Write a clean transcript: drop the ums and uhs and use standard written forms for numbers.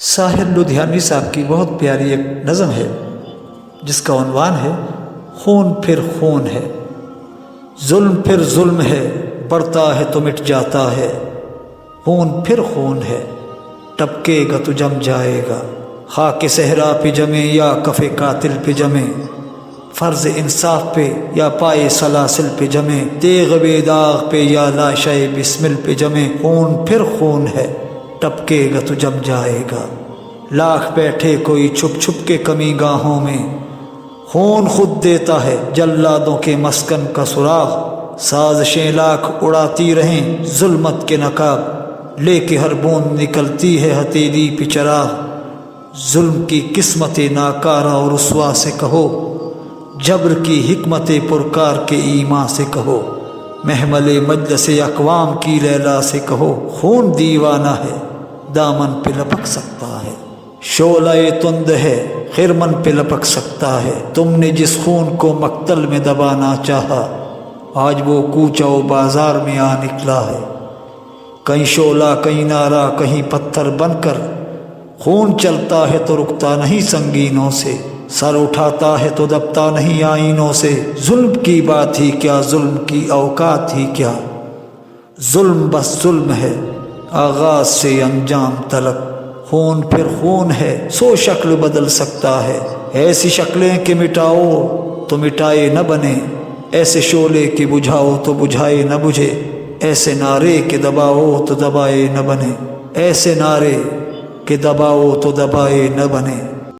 ساحر لدھیانوی صاحب کی بہت پیاری ایک نظم ہے جس کا عنوان ہے خون پھر خون ہے۔ ظلم پھر ظلم ہے، بڑھتا ہے تو مٹ جاتا ہے۔ خون پھر خون ہے، ٹپکے گا تو جم جائے گا۔ خاک صحرا پہ جمے یا کف قاتل پہ جمے، فرض انصاف پہ یا پائے سلاسل پہ جمے، تیغ بے داغ پہ یا لاشے بسمل پہ جمے۔ خون پھر خون ہے، ٹپکے گا تو جم جائے گا۔ لاکھ بیٹھے کوئی چھپ چھپ کے کمی گاہوں میں، خون خود دیتا ہے جلادوں کے مسکن کا سراغ۔ سازشیں لاکھ اڑاتی رہیں ظلمت کے نقاب، لے کے ہر بوند نکلتی ہے ہتھیلی پہ چراغ۔ ظلم کی قسمت ناکارہ اور رسوا سے کہو، جبر کی حکمت پرکار کے ایمان سے کہو۔ محمل مجلس اقوام کی لیلا سے کہو، خون دیوانہ ہے دامن پہ لپک سکتا ہے۔ شعلہ تند ہے خرمن پہ لپک سکتا ہے۔ تم نے جس خون کو مقتل میں دبانا چاہا، آج وہ کوچہ و بازار میں آ نکلا ہے۔ کہیں شعلہ کہیں نعرہ کہیں پتھر بن کر، خون چلتا ہے تو رکتا نہیں سنگینوں سے، سر اٹھاتا ہے تو دبتا نہیں آئینوں سے۔ ظلم کی بات ہی کیا، ظلم کی اوقات ہی کیا، ظلم بس ظلم ہے آغاز سے انجام تلک۔ خون پھر خون ہے، سو شکل بدل سکتا ہے۔ ایسی شکلیں کہ مٹاؤ تو مٹائے نہ بنے، ایسے شعلے کہ بجھاؤ تو بجھائے نہ بجھے، ایسے نعرے کہ دباؤ تو دبائے نہ بنے، ایسے نعرے کہ دباؤ تو دبائے نہ بنے۔